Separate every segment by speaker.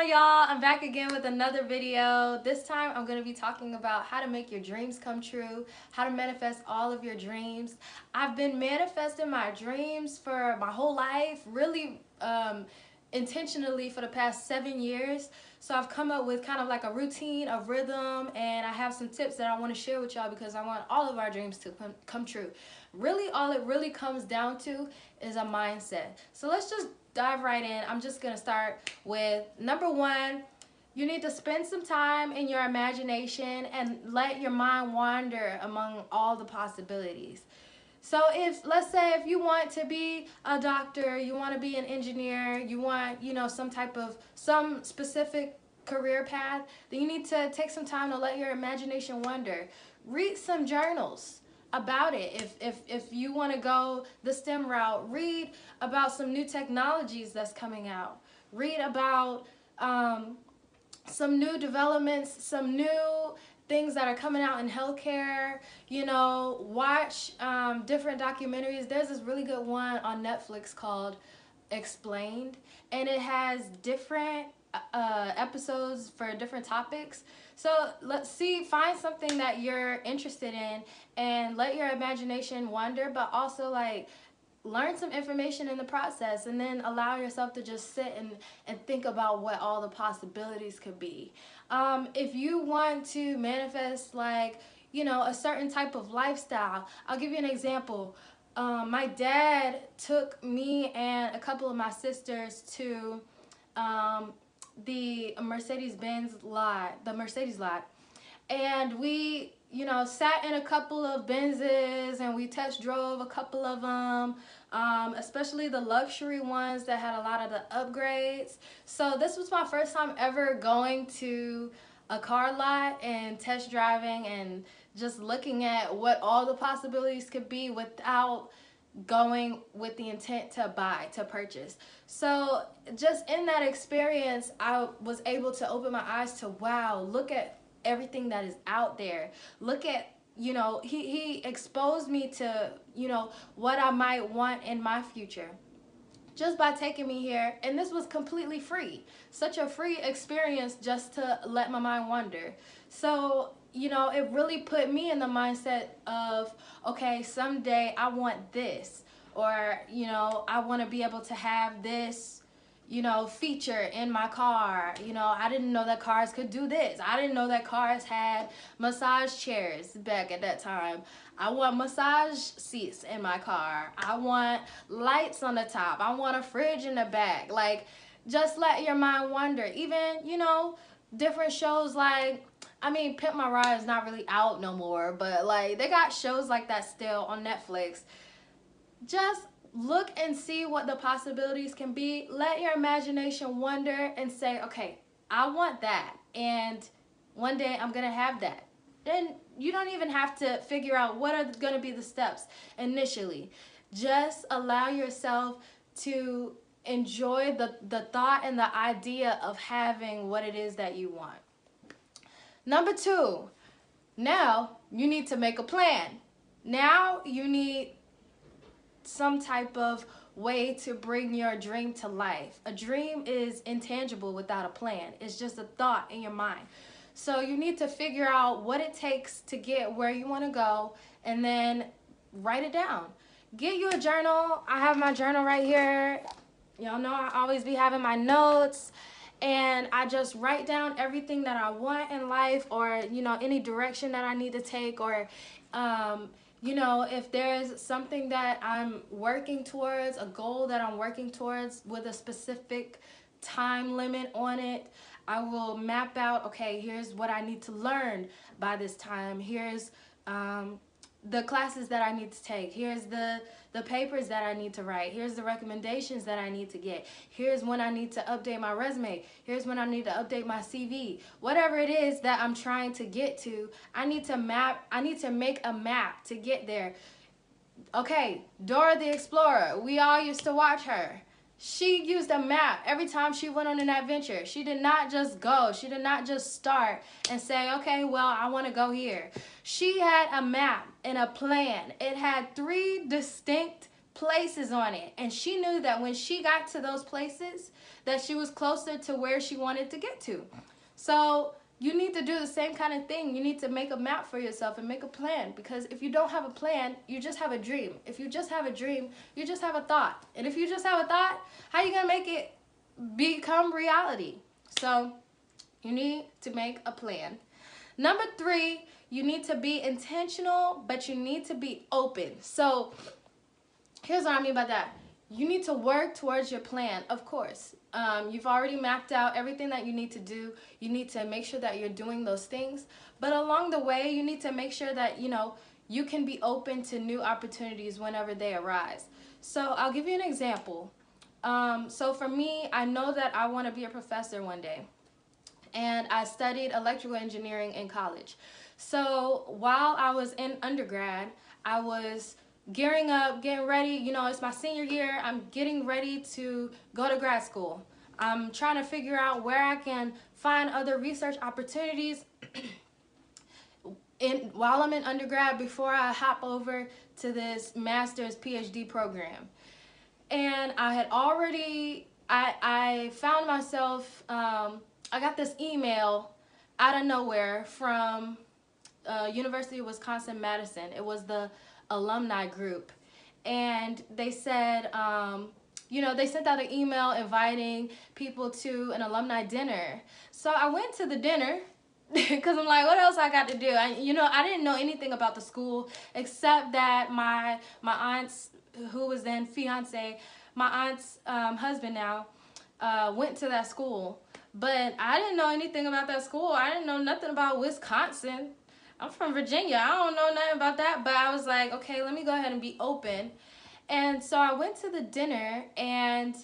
Speaker 1: on, y'all? I'm back again with another video. This time I'm going to be talking about how to make your dreams come true, how to manifest all of your dreams. I've been manifesting my dreams for my whole life, really intentionally for the past 7 years. So I've come up with kind of like a routine, a rhythm, and I have some tips that I want to share with y'all because I want all of our dreams to come true. Really, all it really comes down to is a mindset. So let's just dive right in. I'm just gonna start with number one. You need to spend some time in your imagination and let your mind wander among all the possibilities. So if, let's say, if you want to be a doctor, you want to be an engineer, you want, some specific career path, then you need to take some time to let your imagination wander. Read some journals about it. If you want to go the STEM route, read about some new technologies that's coming out. Read about some new developments, some new things that are coming out in healthcare. Watch different documentaries. There's this really good one on Netflix called Explained, and it has different episodes for different topics. So find something that you're interested in and let your imagination wander, but also learn some information in the process, and then allow yourself to just sit and think about what all the possibilities could be. If you want to manifest a certain type of lifestyle, I'll give you an example. My dad took me and a couple of my sisters to the Mercedes-Benz lot, and we sat in a couple of Benzes and we test drove a couple of them, especially the luxury ones that had a lot of the upgrades. So this was my first time ever going to a car lot and test driving and just looking at what all the possibilities could be without going with the intent to purchase. So just in that experience, I was able to open my eyes to, wow, look at everything that is out there. Look at, he exposed me to, what I might want in my future just by taking me here. And this was completely free. Such a free experience just to let my mind wander. So, it really put me in the mindset of, okay, someday I want this, or, I want to be able to have this, feature in my car. I didn't know that cars could do this. I didn't know that cars had massage chairs back at that time. I want massage seats in my car. I want lights on the top. I want a fridge in the back. Just let your mind wander. Even, different shows Pimp My Ride is not really out no more, but they got shows like that still on Netflix. Just look and see what the possibilities can be. Let your imagination wander and say, okay, I want that, and one day I'm gonna have that. Then you don't even have to figure out what are gonna be the steps initially. Just allow yourself to enjoy the thought and the idea of having what it is that you want. Number two, now you need to make a plan. Now you need some type of way to bring your dream to life. A dream is intangible without a plan. It's just a thought in your mind. So you need to figure out what it takes to get where you want to go, and then write it down. Get you a journal. I have my journal right here. Y'all know I always be having my notes, and I just write down everything that I want in life, or any direction that I need to take, or if there's something that I'm working towards, a goal that I'm working towards with a specific time limit on it, I will map out, okay, here's what I need to learn by this time. Here's the classes that I need to take. Here's the papers that I need to write. Here's the recommendations that I need to get. Here's when I need to update my resume. Here's when I need to update my CV. Whatever it is that I'm trying to get to, I need to make a map to get there. Okay, Dora the Explorer, we all used to watch her. She used a map every time she went on an adventure. She did not just go. She did not just start and say, okay, well, I want to go here. She had a map and a plan. It had 3 distinct places on it. And she knew that when she got to those places, that she was closer to where she wanted to get to. So you need to do the same kind of thing. You need to make a map for yourself and make a plan, because if you don't have a plan, you just have a dream. If you just have a dream, you just have a thought. And if you just have a thought, how are you going to make it become reality? So you need to make a plan. Number 3, you need to be intentional, but you need to be open. So here's what I mean by that. You need to work towards your plan, of course. You've already mapped out everything that you need to do. You need to make sure that you're doing those things. But along the way, you need to make sure that, you can be open to new opportunities whenever they arise. So I'll give you an example. So for me, I know that I want to be a professor one day. And I studied electrical engineering in college. So while I was in undergrad, I was gearing up, getting ready. It's my senior year. I'm getting ready to go to grad school. I'm trying to figure out where I can find other research opportunities while I'm in undergrad before I hop over to this master's PhD program. And I had already, I found myself, I got this email out of nowhere from University of Wisconsin-Madison. It was the alumni group. And they said, they sent out an email inviting people to an alumni dinner. So I went to the dinner because I'm like, what else I got to do? I didn't know anything about the school except that my aunt's, who was then fiance, my aunt's husband now, went to that school. But I didn't know anything about that school. I didn't know nothing about Wisconsin. I'm from Virginia. I don't know nothing about that. But I was like, okay, let me go ahead and be open. And so I went to the dinner, and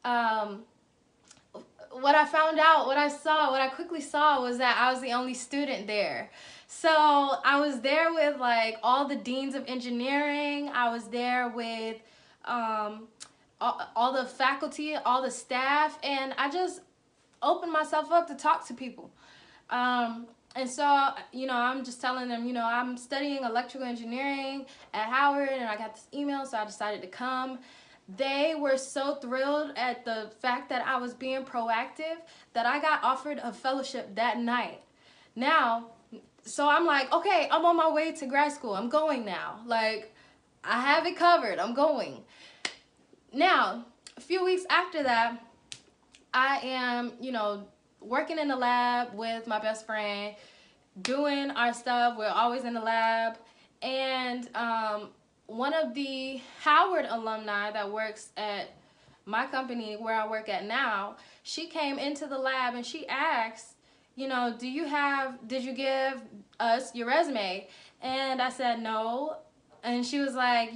Speaker 1: what I found out, what I quickly saw was that I was the only student there. So I was there with like all the deans of engineering. I was there with all the faculty, all the staff, and I just opened myself up to talk to people. And so, I'm just telling them, I'm studying electrical engineering at Howard, and I got this email, so I decided to come. They were so thrilled at the fact that I was being proactive that I got offered a fellowship that night. Now, so I'm like, okay, I'm on my way to grad school. I'm going now. Like, I have it covered. I'm going. Now, a few weeks after that, I am, working in the lab with my best friend, doing our stuff. We're always in the lab. And one of the Howard alumni that works at my company where I work at now, she came into the lab and she asked, did you give us your resume? And I said, no. And she was like,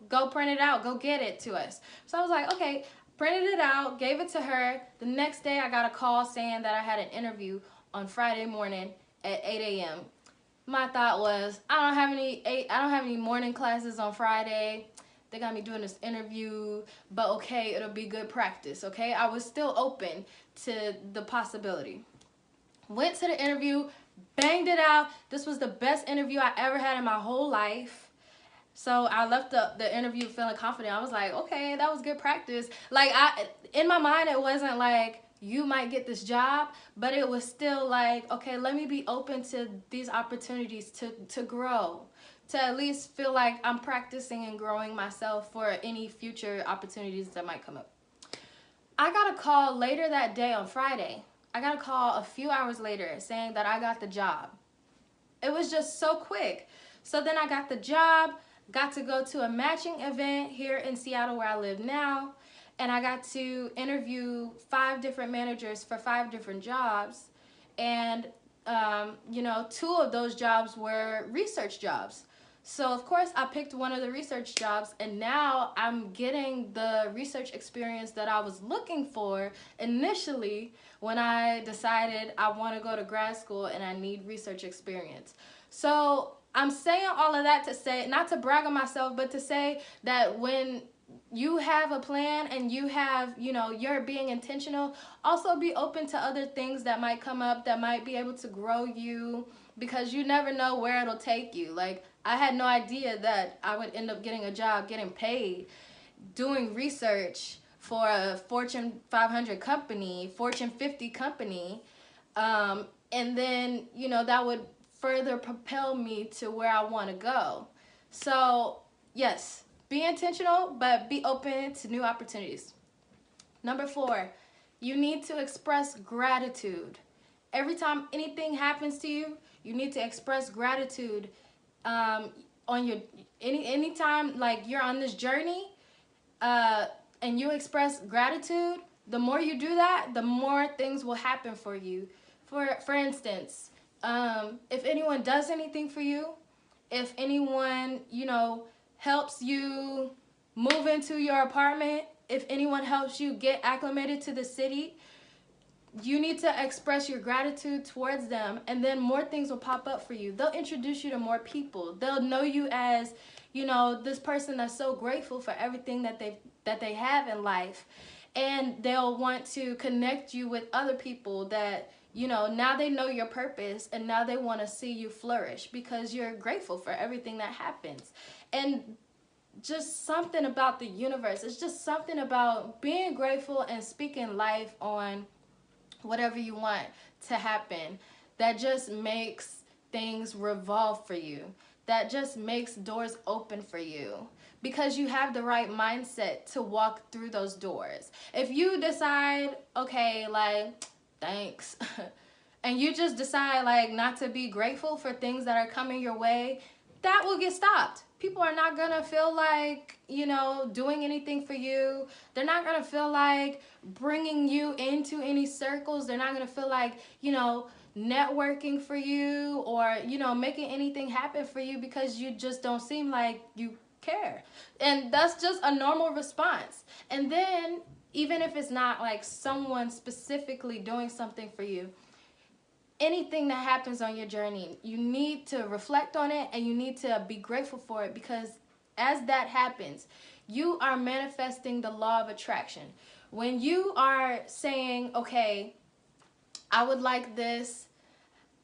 Speaker 1: go print it out, go get it to us. So I was like, okay, printed it out, gave it to her. The next day I got a call saying that I had an interview on Friday morning at 8 a.m. My thought was, I don't have any morning classes on Friday. They got me doing this interview, but okay, it'll be good practice, okay? I was still open to the possibility. Went to the interview, banged it out. This was the best interview I ever had in my whole life. So I left the interview feeling confident. I was like, okay, that was good practice. Like, in my mind, it wasn't like, you might get this job, but it was still like, okay, let me be open to these opportunities to grow, to at least feel like I'm practicing and growing myself for any future opportunities that might come up. I got a call later that day on Friday. I got a call a few hours later saying that I got the job. It was just so quick. So then I got the job, got to go to a matching event here in Seattle where I live now, and I got to interview 5 different managers for 5 different jobs. And, 2 of those jobs were research jobs. So, of course, I picked one of the research jobs, and now I'm getting the research experience that I was looking for initially when I decided I want to go to grad school and I need research experience. So I'm saying all of that to say, not to brag on myself, but to say that when you have a plan and you have, you're being intentional, also be open to other things that might come up that might be able to grow you, because you never know where it'll take you. Like, I had no idea that I would end up getting a job, getting paid, doing research for a Fortune 500 company, Fortune 50 company, and then, you know, that would further propel me to where I want to go. So, yes, be intentional, but be open to new opportunities. Number 4, you need to express gratitude. Every time anything happens to you, you need to express gratitude. On your anytime like you're on this journey, and you express gratitude, the more you do that, the more things will happen for you. For instance, if anyone does anything for you, if anyone, you know, helps you move into your apartment, if anyone helps you get acclimated to the city, you need to express your gratitude towards them, and then more things will pop up for you. They'll introduce you to more people. They'll know you as, you know, this person that's so grateful for everything that they have in life. And they'll want to connect you with other people that, you know, now they know your purpose, and now they want to see you flourish because you're grateful for everything that happens. And just something about the universe. It's just something about being grateful and speaking life on whatever you want to happen that just makes things revolve for you, that just makes doors open for you, because you have the right mindset to walk through those doors. If you decide, okay, like, thanks, and you just decide like not to be grateful for things that are coming your way, that will get stopped. People are not gonna feel like, you know, doing anything for you. They're not gonna feel like bringing you into any circles. They're not gonna feel like, you know, networking for you, or, you know, making anything happen for you, because you just don't seem like you care. And that's just a normal response. And then even if it's not like someone specifically doing something for you, anything that happens on your journey, you need to reflect on it, and you need to be grateful for it, because as that happens, you are manifesting the law of attraction. When you are saying, okay, I would like this,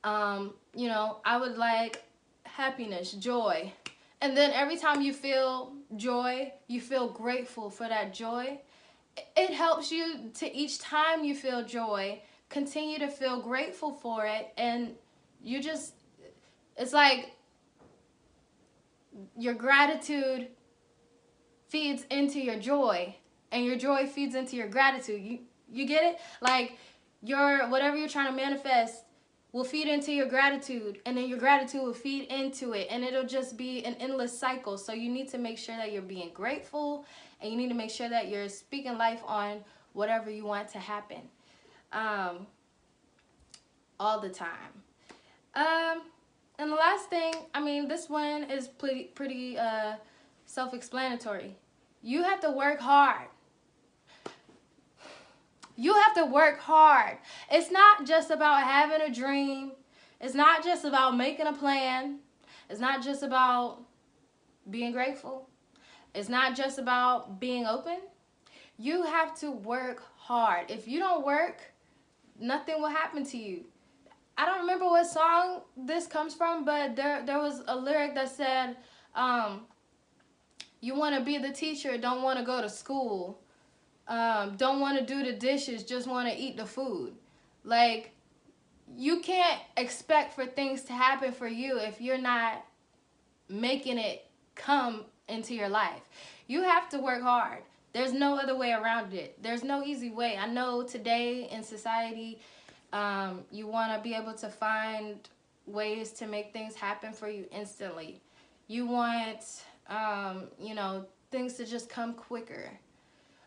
Speaker 1: you know, I would like happiness, joy, and then every time you feel joy, you feel grateful for that joy, it helps you to, each time you feel joy, continue to feel grateful for it. And you just, it's like your gratitude feeds into your joy, and your joy feeds into your gratitude. You get it? Like, your whatever you're trying to manifest will feed into your gratitude, and then your gratitude will feed into it, and it'll just be an endless cycle. So you need to make sure that you're being grateful, and you need to make sure that you're speaking life on whatever you want to happen, all the time. And the last thing, I mean, this one is pretty self-explanatory. You have to work hard. You have to work hard. It's not just about having a dream. It's not just about making a plan. It's not just about being grateful. It's not just about being open. You have to work hard. If you don't work, nothing will happen to you. I don't remember what song this comes from, but there was a lyric that said, you want to be the teacher, don't want to go to school. Don't want to do the dishes, just want to eat the food. Like, you can't expect for things to happen for you if you're not making it come into your life. You have to work hard. There's no other way around it. There's no easy way. I know today in society, you want to be able to find ways to make things happen for you instantly. You want, you know, things to just come quicker.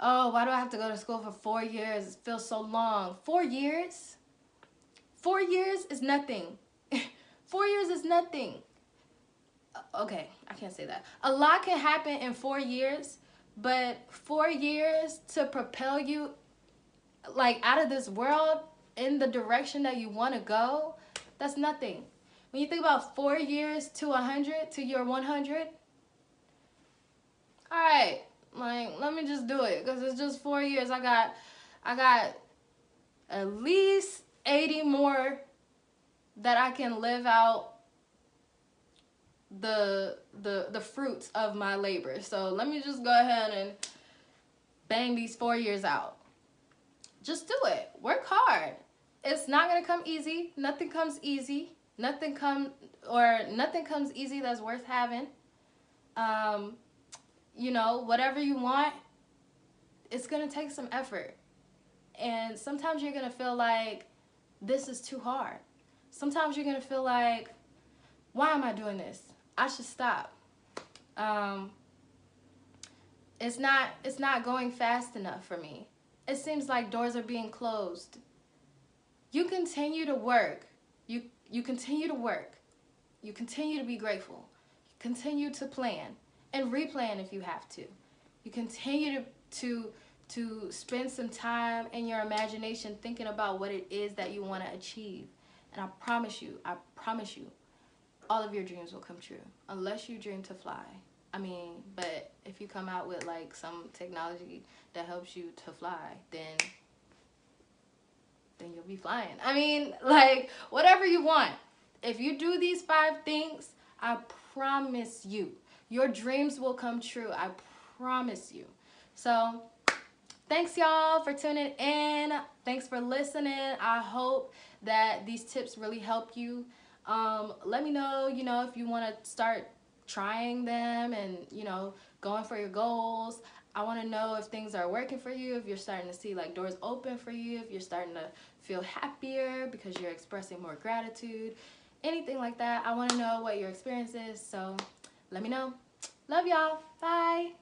Speaker 1: Oh, why do I have to go to school for 4 years? It feels so long. 4 years? 4 years is nothing. 4 years is nothing. Okay, I can't say that. A lot can happen in 4 years, but 4 years to propel you like out of this world in the direction that you want to go, that's nothing. When you think about 4 years to 100, to your 100, all right, like, let me just do it, because it's just 4 years. I got at least 80 more that I can live out the fruits of my labor. So let me just go ahead and bang these 4 years out. Just do it. Work hard. It's not gonna come easy. Nothing comes easy. Nothing comes easy that's worth having. You know, whatever you want, it's gonna take some effort. And sometimes you're gonna feel like this is too hard. Sometimes you're gonna feel like, why am I doing this? I should stop. It's not going fast enough for me. It seems like doors are being closed. You continue to work. You continue to work. You continue to be grateful. You continue to plan and replan if you have to. You continue to spend some time in your imagination thinking about what it is that you want to achieve. And I promise you, all of your dreams will come true. Unless you dream to fly. I mean, but if you come out with like some technology that helps you to fly, then you'll be flying. I mean, like, whatever you want. If you do these 5 things, I promise you, your dreams will come true. I promise you. So, thanks y'all for tuning in. Thanks for listening. I hope that these tips really help you. Let me know, you know, if you want to start trying them and, you know, going for your goals. I want to know if things are working for you, if you're starting to see like doors open for you, if you're starting to feel happier because you're expressing more gratitude, anything like that. I want to know what your experience is, so let me know. Love y'all. Bye.